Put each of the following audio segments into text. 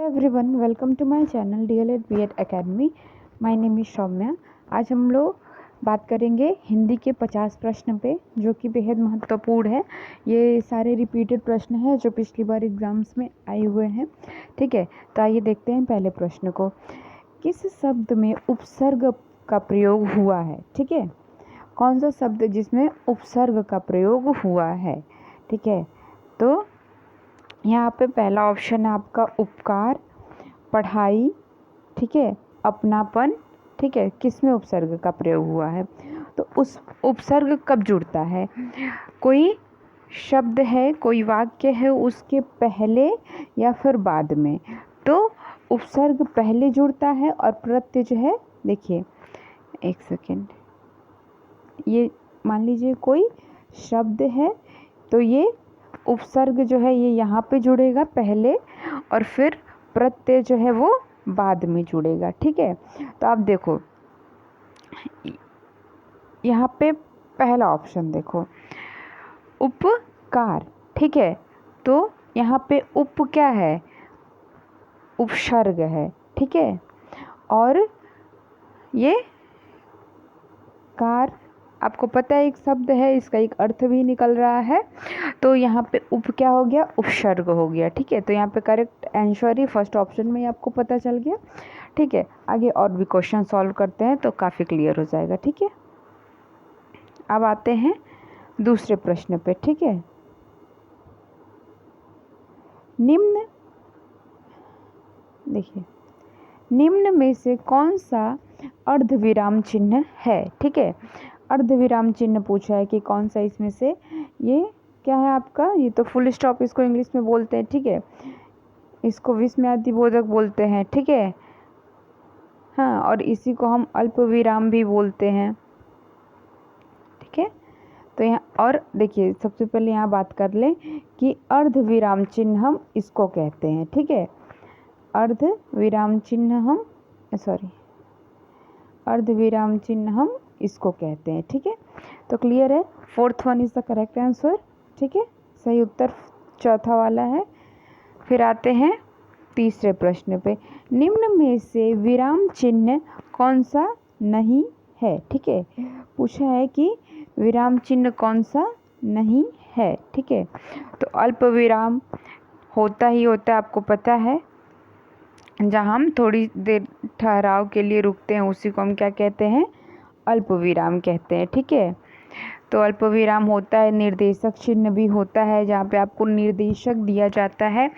Everyone, welcome to my channel DLEd BEd academy. My name is Saumya. आज हम लोग बात करेंगे हिंदी के 50 प्रश्न पे, जो कि बेहद महत्वपूर्ण है। ये सारे रिपीटेड प्रश्न हैं जो पिछली बार एग्जाम्स में आए हुए हैं। ठीक है, तो आइए देखते हैं पहले प्रश्न को। किस शब्द में उपसर्ग का प्रयोग हुआ है? ठीक है, कौन सा शब्द जिसमें उपसर्ग का प्रयोग हुआ है? ठीक है, तो यहाँ पे पहला ऑप्शन है आपका उपकार, पढ़ाई, ठीक है, अपनापन। ठीक है, किसमें उपसर्ग का प्रयोग हुआ है? तो उस उपसर्ग कब जुड़ता है? कोई शब्द है, कोई वाक्य है, उसके पहले या फिर बाद में। तो उपसर्ग पहले जुड़ता है और प्रत्यय जो है, देखिए एक सेकेंड, ये मान लीजिए कोई शब्द है तो ये उपसर्ग जो है ये यहाँ पे जुड़ेगा पहले, और फिर प्रत्यय जो है वो बाद में जुड़ेगा। ठीक है, तो आप देखो यहाँ पे पहला ऑप्शन देखो, उपकार। ठीक है, तो यहाँ पे उप क्या है? उपसर्ग है। ठीक है, और ये कार आपको पता है एक शब्द है, इसका एक अर्थ भी निकल रहा है। तो यहाँ पे उप क्या हो गया? उपसर्ग हो गया। ठीक है, तो यहाँ पे करेक्ट आंसर ही फर्स्ट ऑप्शन में ही आपको पता चल गया। ठीक है, आगे और भी क्वेश्चन सॉल्व करते हैं तो काफ़ी क्लियर हो जाएगा। ठीक है, अब आते हैं दूसरे प्रश्न पे। ठीक है, निम्न, देखिए निम्न में से कौन सा अर्धविराम चिन्ह है? ठीक है, अर्धविराम चिन्ह पूछा है कि कौन सा इसमें से, ये क्या है आपका? ये तो फुल स्टॉप इसको इंग्लिश में बोलते हैं। ठीक है, इसको विस्मयादिबोधक बोलते हैं। ठीक है, हाँ, और इसी को हम अल्प विराम भी बोलते हैं। ठीक है, तो यहाँ और देखिए सबसे पहले यहाँ बात कर लें कि अर्धविराम चिन्ह हम इसको कहते हैं। ठीक है, अर्धविराम चिन्ह हम अर्धविराम चिन्ह हम इसको कहते हैं। ठीक है, तो क्लियर है, fourth one is the correct answer. ठीक है, सही उत्तर चौथा वाला है। फिर आते हैं तीसरे प्रश्न पे। निम्न में से विराम चिन्ह कौन सा नहीं है? ठीक है, पूछा है कि विराम चिन्ह कौन सा नहीं है। ठीक है, तो अल्प विराम होता ही होता है, आपको पता है, जहाँ हम थोड़ी देर ठहराव के लिए रुकते हैं उसी को हम क्या कहते हैं? अल्प विराम कहते हैं। ठीक है, तो अल्प विराम होता है, निर्देशक चिन्ह भी होता है जहाँ पे आपको निर्देशक दिया जाता है,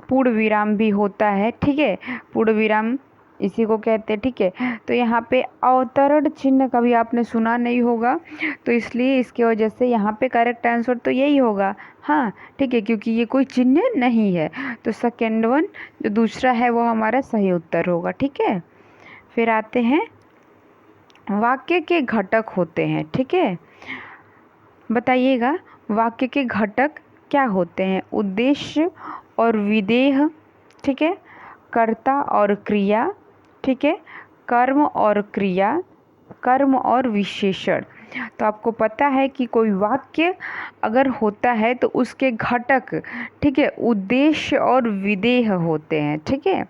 पूर्ण विराम भी होता है। ठीक है, पूर्ण विराम इसी को कहते हैं। ठीक है, तो यहाँ पे अवतरण चिन्ह कभी आपने सुना नहीं होगा, तो इसलिए इसकी वजह से यहाँ पे करेक्ट आंसर तो यही होगा। हाँ, ठीक है, क्योंकि ये कोई चिन्ह नहीं है, तो सेकेंड वन जो दूसरा है वो हमारा सही उत्तर होगा। ठीक है, फिर आते हैं वाक्य के घटक होते हैं। ठीक है, बताइएगा वाक्य के घटक क्या होते हैं? उद्देश्य और विधेय, ठीक है, कर्ता और क्रिया, ठीक है, कर्म और क्रिया, कर्म और विशेषण। तो आपको पता है कि कोई वाक्य अगर होता है तो उसके घटक, ठीक है, उद्देश्य और विधेय होते हैं। ठीक है,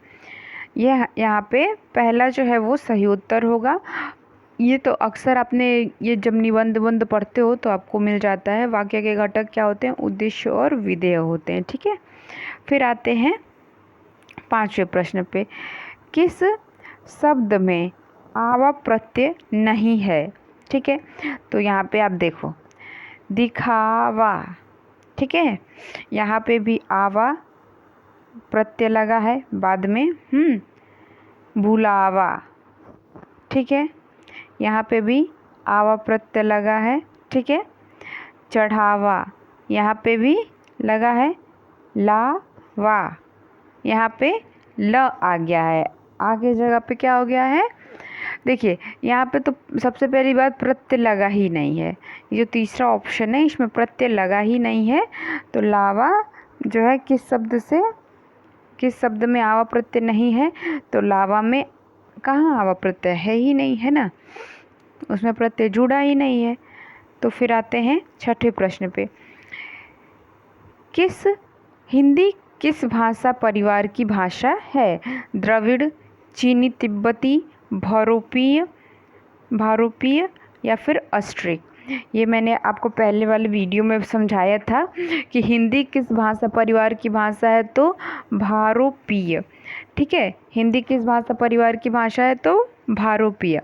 यह यहाँ पे पहला जो है वो सही उत्तर होगा। ये तो अक्सर आपने ये जब निबंध पढ़ते हो तो आपको मिल जाता है, वाक्य के घटक क्या होते हैं? उद्देश्य और विधेय होते हैं। ठीक है, फिर आते हैं पांचवें प्रश्न पे। किस शब्द में आवा प्रत्यय नहीं है? ठीक है, तो यहाँ पे आप देखो, दिखावा, ठीक है, यहाँ पे भी आवा प्रत्यय लगा है बाद में। भुलावा, ठीक है, यहाँ पे भी आवा प्रत्यय लगा है। ठीक है, चढ़ावा, यहाँ पे भी लगा है। लावा, यहाँ पे ल आ गया है, आगे जगह पे क्या हो गया है? देखिए यहाँ पे तो सबसे पहली बात प्रत्यय लगा ही नहीं है, ये जो तीसरा ऑप्शन है इसमें प्रत्यय लगा ही नहीं है। तो लावा जो है किस शब्द में आवा प्रत्यय नहीं है? तो लावा में कहाँ आवा प्रत्यय है ही नहीं, है ना, उसमें प्रत्यय जुड़ा ही नहीं है। तो फिर आते हैं छठे प्रश्न पे। किस हिंदी किस भाषा परिवार की भाषा है? द्रविड़, चीनी तिब्बती, भारोपीय या फिर ऑस्ट्रिक। ये मैंने आपको पहले वाले वीडियो में समझाया था कि हिंदी किस भाषा परिवार की भाषा है, तो भारोपीय। ठीक है, हिंदी किस भाषा परिवार की भाषा है, तो भारोपीय।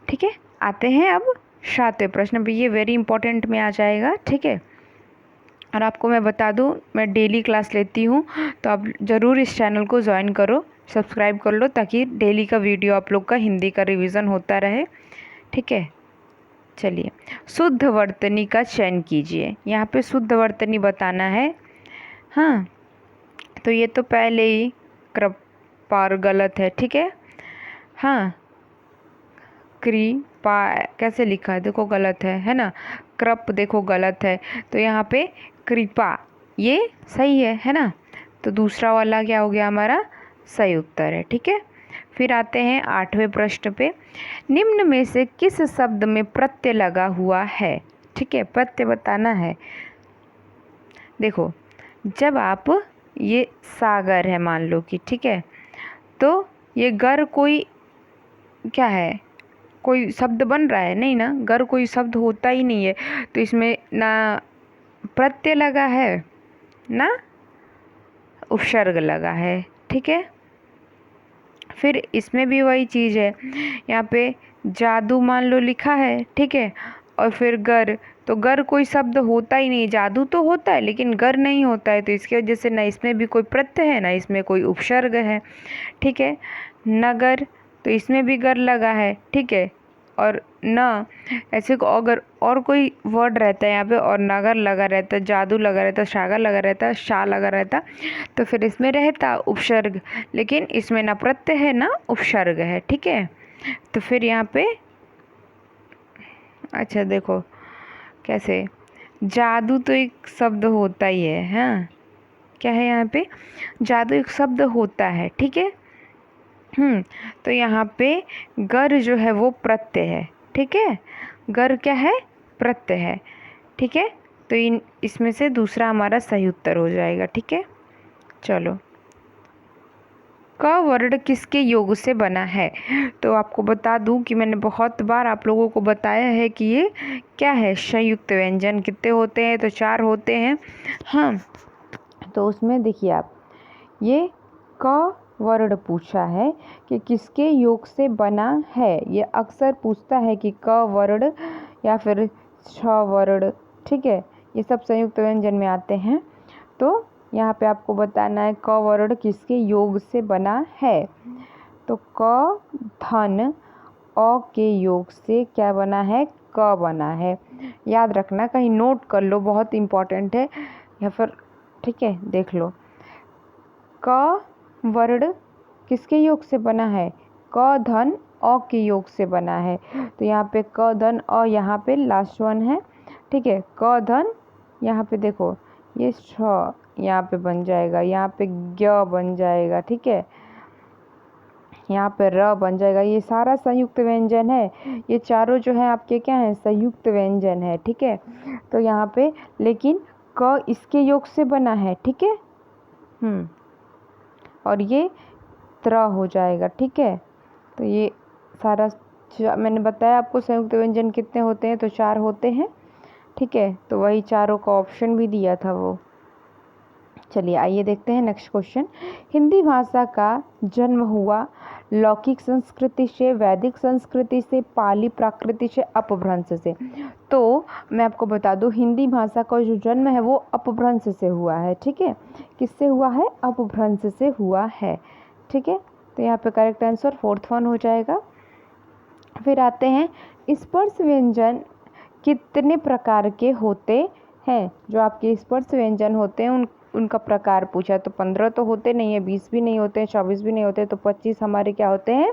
ठीक है, आते हैं अब 7वें प्रश्न पे। ये वेरी इंपॉर्टेंट में आ जाएगा। ठीक है, और आपको मैं बता दूं, मैं डेली क्लास लेती हूँ, तो आप ज़रूर इस चैनल को ज्वाइन करो, सब्सक्राइब कर लो, ताकि डेली का वीडियो आप लोग का हिंदी का रिवीजन होता रहे। ठीक है, चलिए, शुद्ध वर्तनी का चयन कीजिए। यहाँ पे शुद्ध वर्तनी बताना है। हाँ, तो ये तो पहले ही कृपार गलत है। ठीक है, हाँ, कृपा कैसे लिखा है, देखो गलत है ना। कृप देखो गलत है, तो यहाँ पे कृपा ये सही है ना। तो दूसरा वाला क्या हो गया हमारा, सही उत्तर है। ठीक है, फिर आते हैं 8वें प्रश्न पे। निम्न में से किस शब्द में प्रत्यय लगा हुआ है? ठीक है, प्रत्यय बताना है। देखो, जब आप, ये सागर है मान लो कि, ठीक है, तो ये गर कोई क्या है, कोई शब्द बन रहा है नहीं ना, गर कोई शब्द होता ही नहीं है, तो इसमें ना प्रत्यय लगा है ना उपसर्ग लगा है। ठीक है, फिर इसमें भी वही चीज़ है, यहाँ पे जादू मान लो लिखा है। ठीक है, और फिर गर, तो गर कोई शब्द होता ही नहीं, जादू तो होता है लेकिन गर नहीं होता है, तो इसकी वजह से ना इसमें भी कोई प्रत्यय है ना इसमें कोई उपसर्ग है। ठीक है, नगर, तो इसमें भी गर लगा है। ठीक है, और न, ऐसे को अगर और कोई वर्ड रहता है यहाँ पे और नगर लगा रहता, जादू लगा रहता, सागर लगा रहता, शाह लगा रहता, तो फिर इसमें रहता उपसर्ग, लेकिन इसमें ना प्रत्यय है ना उपसर्ग है। ठीक है, तो फिर यहाँ पे, अच्छा देखो कैसे, जादू तो एक शब्द होता ही है। हाँ, क्या है यहाँ पे, जादू एक शब्द होता है। ठीक है, तो यहाँ पे गर जो है वो प्रत्यय है। ठीक है, गर क्या है, प्रत्यय है। ठीक है, तो इसमें से दूसरा हमारा सही उत्तर हो जाएगा। ठीक है, चलो, क वर्ण किसके योग से बना है? तो आपको बता दूं कि मैंने बहुत बार आप लोगों को बताया है कि ये क्या है, संयुक्त व्यंजन। कितने होते हैं, तो 4 होते हैं। हाँ, तो उसमें देखिए आप, ये क वर्ण पूछा है कि किसके योग से बना है। ये अक्सर पूछता है कि क वर्ण या फिर छ वर्ण। ठीक है, ये सब संयुक्त व्यंजन में आते हैं। तो यहाँ पे आपको बताना है क वर्ण किसके योग से बना है। तो क धन अ के योग से क्या बना है, क बना है। याद रखना, कहीं नोट कर लो, बहुत इम्पोर्टेंट है, या फिर ठीक है देख लो। क वर्ण किसके योग से बना है, क धन अ के योग से बना है। तो यहाँ पे क धन अ, यहाँ पे लास्ट वन है। ठीक है, क धन, यहाँ पे देखो ये छ यहाँ पे बन जाएगा, यहाँ पे ज्ञ बन जाएगा। ठीक है, यहाँ पे र बन जाएगा। ये सारा संयुक्त व्यंजन है, ये चारों जो है आपके क्या है, संयुक्त व्यंजन है। ठीक है, तो यहाँ पे लेकिन क इसके योग से बना है। ठीक है, और ये त्र हो जाएगा। ठीक है, तो ये सारा मैंने बताया आपको संयुक्त व्यंजन कितने होते हैं, तो 4 होते हैं। ठीक है, तो वही चारों का ऑप्शन भी दिया था वो। चलिए आइए देखते हैं नेक्स्ट क्वेश्चन। हिंदी भाषा का जन्म हुआ लौकिक संस्कृति से, वैदिक संस्कृति से, पाली प्राकृति से, अपभ्रंश से। तो मैं आपको बता दूं, हिंदी भाषा का जो जन्म है वो अपभ्रंश से हुआ है। ठीक है, किससे हुआ है, अपभ्रंश से हुआ है। ठीक है, तो यहाँ पे करेक्ट आंसर 4th वन हो जाएगा। फिर आते हैं, स्पर्श व्यंजन कितने प्रकार के होते हैं? जो आपके स्पर्श व्यंजन होते हैं उनका प्रकार पूछा, तो 15 तो होते नहीं है, 20 भी नहीं होते हैं, 24 भी नहीं होते, तो 25 हमारे क्या होते हैं,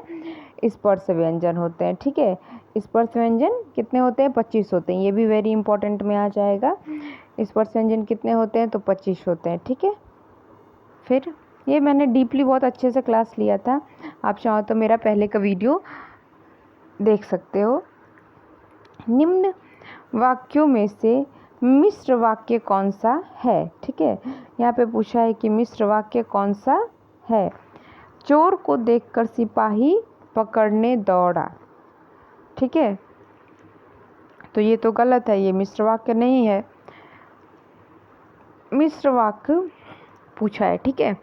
स्पर्श व्यंजन होते हैं। ठीक है, स्पर्श व्यंजन कितने होते हैं, 25 होते हैं। ये भी वेरी इंपॉर्टेंट में आ जाएगा। स्पर्श व्यंजन कितने होते हैं, तो 25 होते हैं। ठीक है, फिर ये मैंने डीपली बहुत अच्छे से क्लास लिया था, आप चाहो तो मेरा पहले का वीडियो देख सकते हो। निम्न वाक्यों में से मिश्र वाक्य कौन सा है, ठीक है। यहाँ पे पूछा है कि मिश्र वाक्य कौन सा है। चोर को देखकर सिपाही पकड़ने दौड़ा, ठीक है, तो ये तो गलत है, ये मिश्र वाक्य नहीं है। मिश्र वाक्य पूछा है, ठीक है।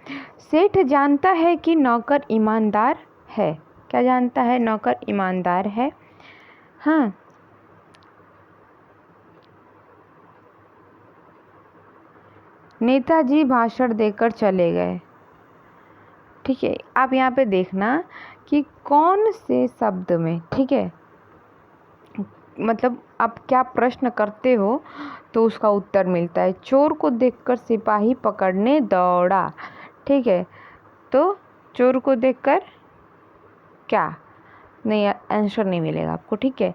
सेठ जानता है कि नौकर ईमानदार है। क्या जानता है? नौकर ईमानदार है। हाँ, नेताजी भाषण देकर चले गए, ठीक है। आप यहाँ पे देखना कि कौन से शब्द में, ठीक है, मतलब आप क्या प्रश्न करते हो तो उसका उत्तर मिलता है। चोर को देखकर सिपाही पकड़ने दौड़ा, ठीक है, तो चोर को देखकर क्या, नहीं, आंसर नहीं मिलेगा आपको, ठीक है।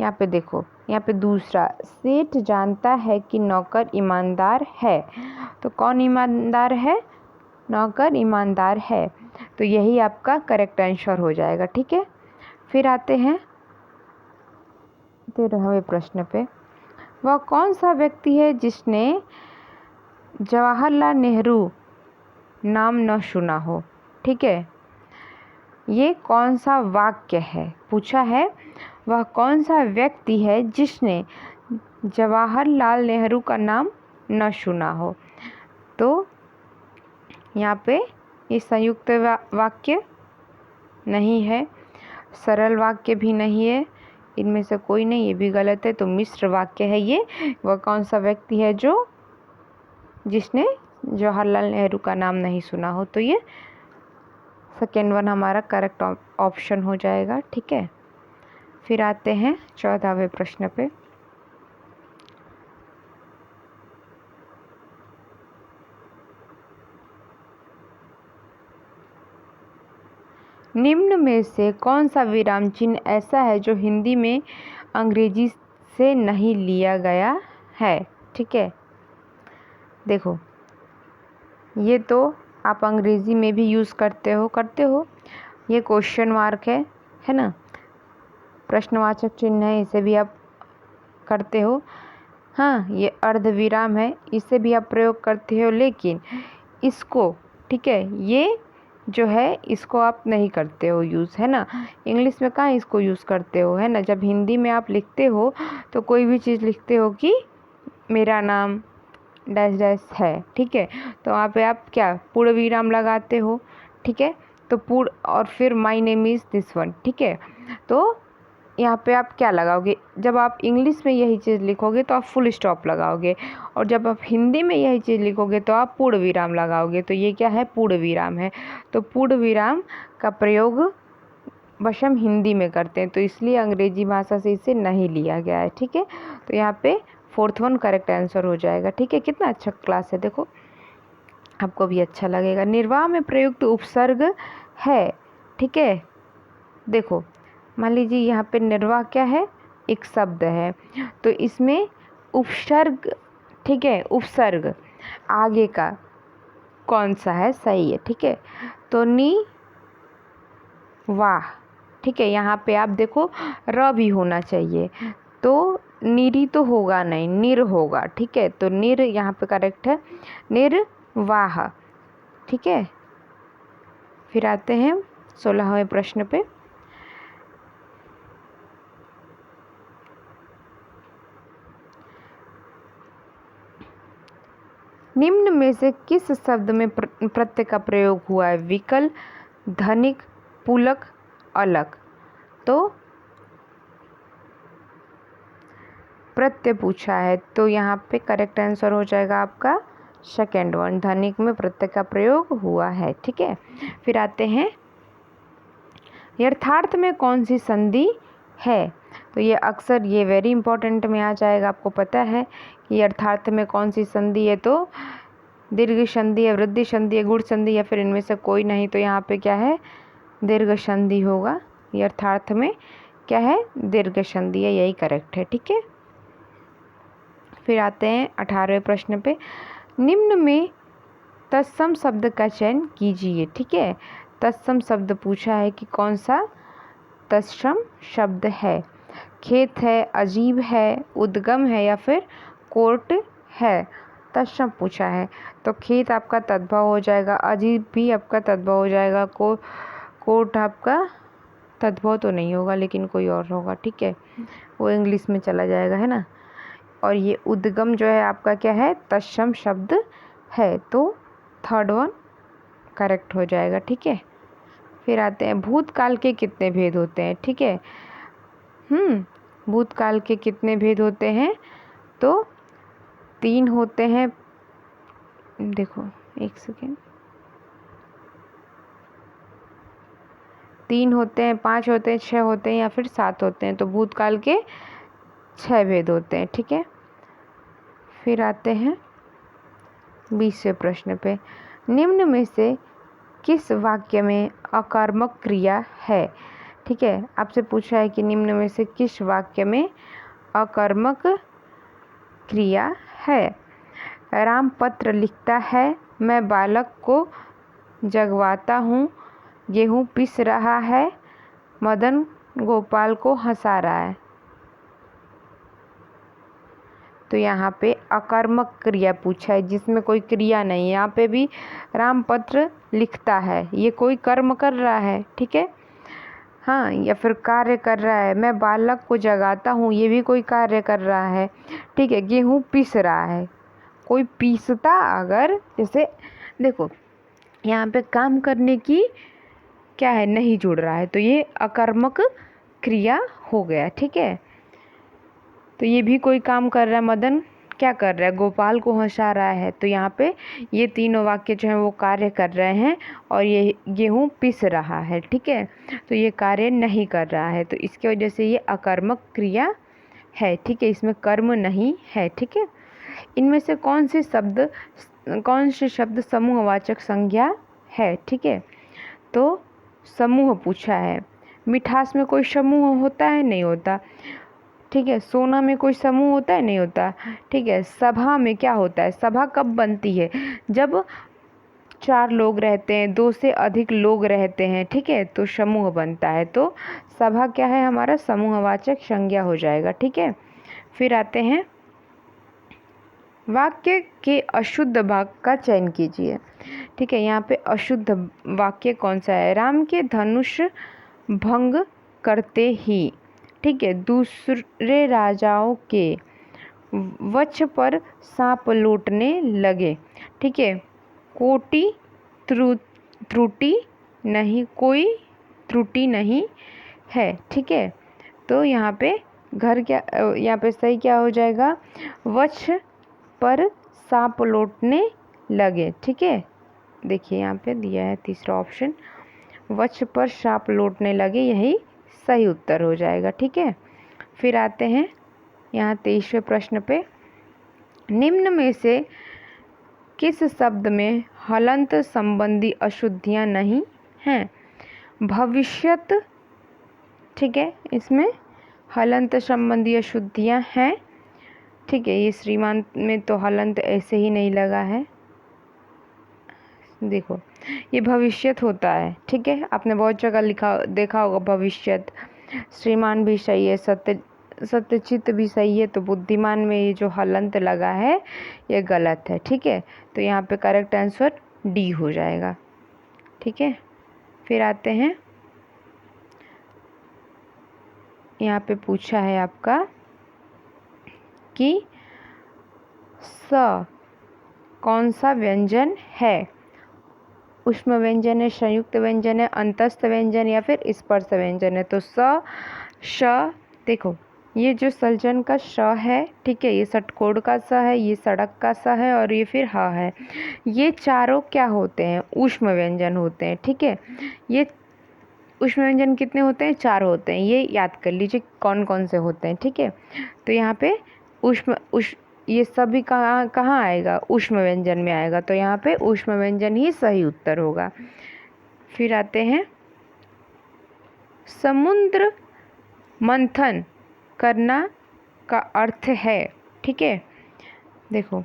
यहाँ पे देखो, यहाँ पे दूसरा, सेठ जानता है कि नौकर ईमानदार है, तो कौन ईमानदार है? नौकर ईमानदार है, तो यही आपका करेक्ट आंसर हो जाएगा, ठीक है। फिर आते हैं 13वें प्रश्न पे। वह कौन सा व्यक्ति है जिसने जवाहरलाल नेहरू नाम न सुना हो, ठीक है। ये कौन सा वाक्य है पूछा है। वह कौन सा व्यक्ति है जिसने जवाहरलाल नेहरू का नाम न सुना हो, तो यहाँ पे ये संयुक्त वाक्य नहीं है, सरल वाक्य भी नहीं है, इनमें से कोई नहीं, ये भी गलत है, तो मिश्र वाक्य है ये। वह कौन सा व्यक्ति है जो जिसने जवाहरलाल नेहरू का नाम नहीं सुना हो, तो ये सेकेंड वन हमारा करेक्ट ऑप्शन हो जाएगा, ठीक है। फिर आते हैं 14वें प्रश्न पे। निम्न में से कौन सा विराम चिन्ह ऐसा है जो हिंदी में अंग्रेजी से नहीं लिया गया है, ठीक है। देखो, ये तो आप अंग्रेजी में भी यूज़ करते हो। ये क्वेश्चन मार्क है ना, प्रश्नवाचक चिन्ह है, इसे भी आप करते हो। हाँ, ये अर्धविराम है, इसे भी आप प्रयोग करते हो, लेकिन इसको, ठीक है, ये जो है इसको आप नहीं करते हो यूज़, है ना। इंग्लिश में कहाँ इसको यूज़ करते हो, है ना। जब हिंदी में आप लिखते हो तो कोई भी चीज़ लिखते हो कि मेरा नाम डैश डैश है, ठीक है, तो वहाँ पे आप क्या पूर्ण विराम लगाते हो, ठीक है, तो पूर्ण, और फिर my name is this one, ठीक है, तो यहाँ पे आप क्या लगाओगे? जब आप इंग्लिश में यही चीज़ लिखोगे तो आप फुल स्टॉप लगाओगे, और जब आप हिंदी में यही चीज़ लिखोगे तो आप पूर्ण विराम लगाओगे। तो ये क्या है? पूर्ण विराम है। तो पूर्ण विराम का प्रयोग बस हम हिंदी में करते हैं, तो इसलिए अंग्रेजी भाषा से इसे नहीं लिया गया है, ठीक है। तो यहाँ पे 4th वन करेक्ट आंसर हो जाएगा, ठीक है। कितना अच्छा क्लास है, देखो आपको भी अच्छा लगेगा। निर्वाह में प्रयुक्त उपसर्ग है, ठीक है। देखो, मान लीजिए यहाँ पे निर्वाह क्या है? एक शब्द है, तो इसमें उपसर्ग, ठीक है, उपसर्ग आगे का कौन सा है? सही है, ठीक है, तो नि वाह, ठीक है। यहाँ पे आप देखो र भी होना चाहिए, तो निरी तो होगा नहीं, निर होगा, ठीक है, तो निर यहाँ पे करेक्ट है, निर्वाह, ठीक है। फिर आते हैं 16वें प्रश्न पे। निम्न में से किस शब्द में प्रत्यय का प्रयोग हुआ है? विकल, धनिक, पुलक, अलग, तो प्रत्यय पूछा है, तो यहाँ पे करेक्ट आंसर हो जाएगा आपका सेकेंड वन, धनिक में प्रत्यय का प्रयोग हुआ है, ठीक है। फिर आते हैं यथार्थ में कौन सी संधि है? तो ये अक्सर ये वेरी इंपॉर्टेंट में आ जाएगा, आपको पता है कि यथार्थ में कौन सी संधि है, तो दीर्घ संधि है, वृद्धि संधि है, गुण संधि, या फिर इनमें से कोई नहीं, तो यहाँ पे क्या है? दीर्घ संधि होगा। यथार्थ में क्या है? दीर्घ संधि है, यही करेक्ट है, ठीक है। फिर आते हैं 18वें प्रश्न पे। निम्न में तत्सम शब्द का चयन कीजिए, ठीक है। तत्सम शब्द पूछा है कि कौन सा तत्सम शब्द है? खेत है, अजीब है, उद्गम है, या फिर कोर्ट है, तत्सम पूछा है। तो खेत आपका तद्भव हो जाएगा, अजीब भी आपका तद्भव हो जाएगा, कोर्ट आपका तद्भव तो नहीं होगा लेकिन कोई और होगा, ठीक है, वो इंग्लिश में चला जाएगा, है ना। और ये उद्गम जो है आपका क्या है, तत्सम शब्द है, तो थर्ड वन करेक्ट हो जाएगा, ठीक है। फिर आते हैं भूतकाल के कितने भेद होते हैं, ठीक है। भूतकाल के कितने भेद होते हैं, तो 3 होते हैं। देखो एक सेकेंड, 3 होते हैं, 5 होते हैं, 6 होते हैं या फिर 7 होते हैं। तो भूतकाल के 6 भेद होते हैं, ठीक है। फिर आते हैं 20वें प्रश्न पे। निम्न में से किस वाक्य में अकर्मक क्रिया है, ठीक है। आपसे पूछा है कि निम्न में से किस वाक्य में अकर्मक क्रिया है। राम पत्र लिखता है, मैं बालक को जगवाता हूँ, गेहूँ पीस रहा है, मदन गोपाल को हंसा रहा है। तो यहाँ पे अकर्मक क्रिया पूछा है जिसमें कोई क्रिया नहीं है। यहाँ पे भी राम पत्र लिखता है, ये कोई कर्म कर रहा है, ठीक है, हाँ, या फिर कार्य कर रहा है। मैं बालक को जगाता हूँ, ये भी कोई कार्य कर रहा है, ठीक है। गेहूँ पीस रहा है, कोई पीसता, अगर जैसे देखो यहाँ पे काम करने की क्या है, नहीं जुड़ रहा है, तो ये अकर्मक क्रिया हो गया, ठीक है। तो ये भी कोई काम कर रहा है, मदन क्या कर रहा है, गोपाल को हंसा रहा है। तो यहाँ पे ये तीनों वाक्य जो हैं वो कार्य कर रहे हैं और ये गेहूँ पीस रहा है, ठीक है। तो ये कार्य नहीं कर रहा है, तो इसकी वजह से ये अकर्मक क्रिया है, ठीक है, इसमें कर्म नहीं है, ठीक है। इनमें से कौन से शब्द समूहवाचक संज्ञा है, ठीक है। तो समूह पूछा है। मिठास में कोई समूह होता है, नहीं होता, ठीक है। सोना में कोई समूह होता है, नहीं होता, ठीक है। सभा में क्या होता है, सभा कब बनती है, जब 4 लोग रहते हैं, 2 से अधिक लोग रहते हैं, ठीक है, तो समूह बनता है। तो सभा क्या है, हमारा समूहवाचक संज्ञा हो जाएगा, ठीक है। फिर आते हैं वाक्य के अशुद्ध भाग का चयन कीजिए, ठीक है। यहाँ पे अशुद्ध वाक्य कौन सा है, राम के धनुष भंग करते ही, ठीक है, दूसरे राजाओं के वक्ष पर सांप लौटने लगे, ठीक है। कोई त्रुटि नहीं, कोई त्रुटि नहीं है, ठीक है। तो यहाँ पे यहाँ पे सही क्या हो जाएगा, वक्ष पर सांप लौटने लगे, ठीक है। देखिए यहाँ पे दिया है तीसरा ऑप्शन, वक्ष पर सांप लौटने लगे, यही सही उत्तर हो जाएगा, ठीक है। फिर आते हैं यहाँ 23वें प्रश्न पे। निम्न में से किस शब्द में हलंत संबंधी अशुद्धियाँ नहीं हैं। भविष्यत, ठीक है, इसमें हलंत संबंधी अशुद्धियाँ हैं, ठीक है। ये श्रीमान में तो हलंत ऐसे ही नहीं लगा है, देखो ये भविष्यत होता है, ठीक है। आपने बहुत जगह देखा होगा भविष्यत। श्रीमान भी सही है, सत्यचित भी सही है, तो बुद्धिमान में ये जो हलंत लगा है ये गलत है, ठीक है। तो यहाँ पे करेक्ट आंसर डी हो जाएगा, ठीक है। फिर आते हैं यहाँ पे पूछा है आपका कि स कौन सा व्यंजन है, ऊष्म व्यंजन है, संयुक्त व्यंजन है, अंतस्थ व्यंजन या फिर स्पर्श व्यंजन है। तो श, देखो ये जो सलजन का श है, ठीक है, ये षटकोण का स है, ये सड़क का स है और ये फिर ह है, ये चारों क्या होते हैं, ऊष्म व्यंजन होते हैं, ठीक है। ये ऊष्म व्यंजन कितने होते हैं, 4 होते हैं, ये याद कर लीजिए कौन कौन से होते हैं, ठीक है। तो यहाँ पे ये सभी कहाँ आएगा, ऊष्म व्यंजन में आएगा, तो यहाँ पे ऊष्म व्यंजन ही सही उत्तर होगा। फिर आते हैं समुद्र मंथन करना का अर्थ है, ठीक है। देखो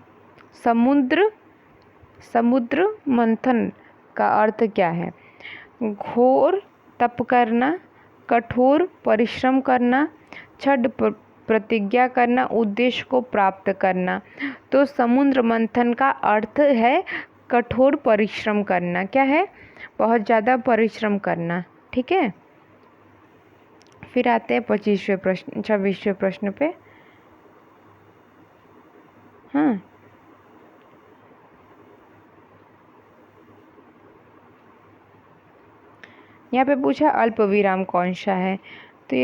समुद्र मंथन का अर्थ क्या है, घोर तप करना, कठोर परिश्रम करना, प्रतिज्ञा करना, उद्देश्य को प्राप्त करना। तो समुद्र मंथन का अर्थ है कठोर परिश्रम करना। क्या है? बहुत ज़्यादा परिश्रम करना। ठीक है, फिर आते हैं 26वें प्रश्न पे। हाँ, यहाँ पे पूछा अल्प विराम कौन सा है, तो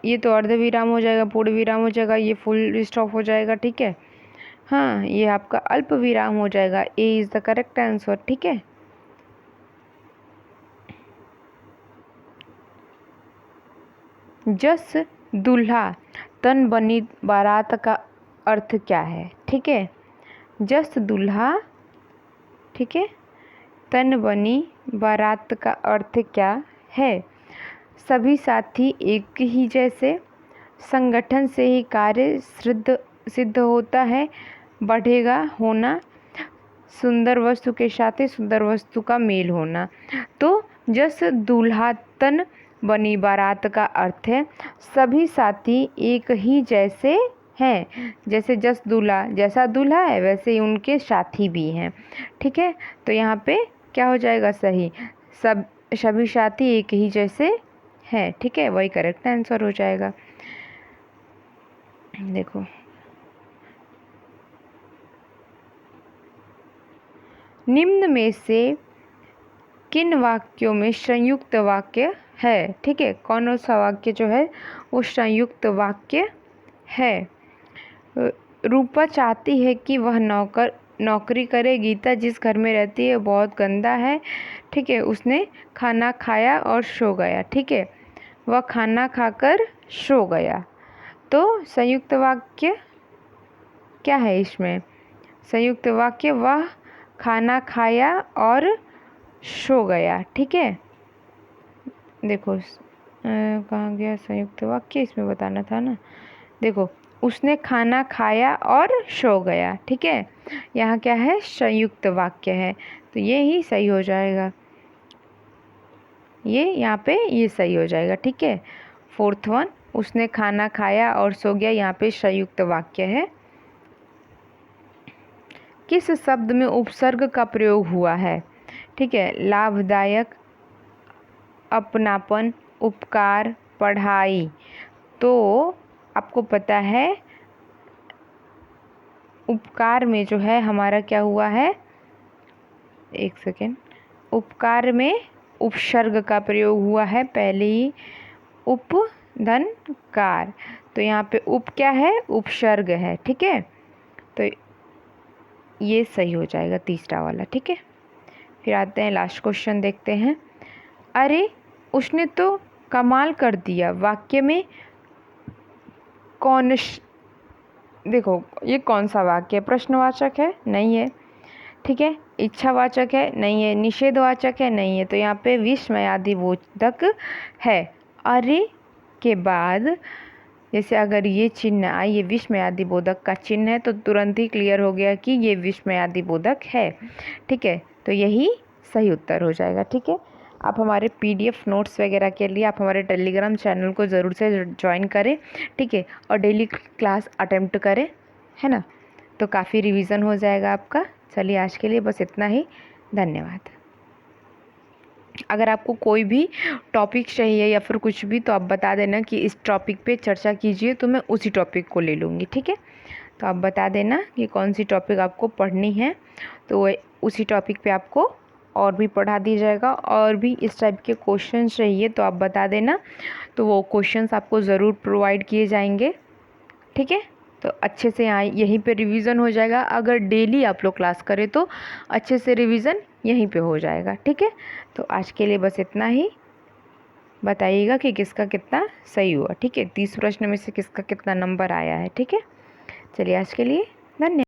ये तो अर्ध विराम हो जाएगा, पूर्ण विराम हो जाएगा, ये फुल स्टॉप हो जाएगा। ठीक है, हाँ, ये आपका अल्प विराम हो जाएगा। ए इज द करेक्ट आंसर। ठीक है, जस दूल्हा तन बनी बारात का अर्थ क्या है? ठीक है, जस दूल्हा, ठीक है, तन बनी बारात का अर्थ क्या है? सभी साथी एक ही जैसे, संगठन से ही कार्य सिद्ध होता है, बढ़ेगा होना, सुंदर वस्तु के साथ ही सुंदर वस्तु का मेल होना। तो जस दूल्हा तन बनी बारात का अर्थ है सभी साथी एक ही जैसे हैं। जैसे जैसा दूल्हा है वैसे ही उनके साथी भी हैं। ठीक है, तो यहाँ पे क्या हो जाएगा सही? सभी साथी एक ही जैसे हैं। ठीक है, वही करेक्ट आंसर हो जाएगा। देखो, निम्न में से किन वाक्यों में संयुक्त वाक्य है? ठीक है, कौन सा वाक्य जो है वो संयुक्त वाक्य है? रूपा चाहती है कि वह नौकरी करे। गीता जिस घर में रहती है बहुत गंदा है। ठीक है, उसने खाना खाया और सो गया। ठीक है, वह खाना खाकर सो गया। तो संयुक्त वाक्य क्या है इसमें? संयुक्त वाक्य वह खाना खाया और सो गया। ठीक है, देखो कहाँ गया संयुक्त वाक्य, इसमें बताना था ना। देखो, उसने खाना खाया और सो गया। ठीक है, यहाँ क्या है? संयुक्त वाक्य है, तो ये ही सही हो जाएगा। ये यहाँ पे ये सही हो जाएगा। ठीक है, 4th वन, उसने खाना खाया और सो गया, यहाँ पे संयुक्त वाक्य है। किस शब्द में उपसर्ग का प्रयोग हुआ है? ठीक है, लाभदायक, अपनापन, उपकार, पढ़ाई। तो आपको पता है उपकार में जो है हमारा क्या हुआ है? एक सेकेंड, उपकार में उपसर्ग का प्रयोग हुआ है पहले ही, उप धन कार। तो यहाँ पे उप क्या है? उपसर्ग है। ठीक है, तो ये सही हो जाएगा तीसरा वाला। ठीक है, फिर आते हैं लास्ट क्वेश्चन देखते हैं। अरे उसने तो कमाल कर दिया वाक्य में देखो, ये कौन सा वाक्य है? प्रश्नवाचक है? नहीं है। ठीक है, इच्छावाचक है? नहीं है। निषेधवाचक है? नहीं है। तो यहाँ पे विस्मयादिबोधक है। अरे के बाद जैसे अगर ये चिन्ह आए, ये विस्मयादिबोधक का चिन्ह है, तो तुरंत ही क्लियर हो गया कि ये विस्मयादिबोधक है। ठीक है, तो यही सही उत्तर हो जाएगा। ठीक है, आप हमारे PDF नोट्स वगैरह के लिए आप हमारे टेलीग्राम चैनल को ज़रूर से ज्वाइन करें। ठीक है, और डेली क्लास अटेम्प्ट करें, है ना, तो काफ़ी रिवीजन हो जाएगा आपका। चलिए, आज के लिए बस इतना ही। धन्यवाद। अगर आपको कोई भी टॉपिक चाहिए या फिर कुछ भी, तो आप बता देना कि इस टॉपिक पे चर्चा कीजिए, तो मैं उसी टॉपिक को ले लूँगी। ठीक है, तो आप बता देना कि कौन सी टॉपिक आपको पढ़नी है, तो उसी टॉपिक पे आपको और भी पढ़ा दिया जाएगा। और भी इस टाइप के क्वेश्चन चाहिए तो आप बता देना, तो वो क्वेश्चंस आपको ज़रूर प्रोवाइड किए जाएंगे। ठीक है, तो अच्छे से यहाँ यहीं पे रिवीजन हो जाएगा। अगर डेली आप लोग क्लास करें तो अच्छे से रिवीजन यहीं पे हो जाएगा। ठीक है, तो आज के लिए बस इतना ही। बताइएगा कि किसका कितना सही हुआ। ठीक है, 30 प्रश्न में से किसका कितना नंबर आया है। ठीक है, चलिए, आज के लिए धन्यवाद।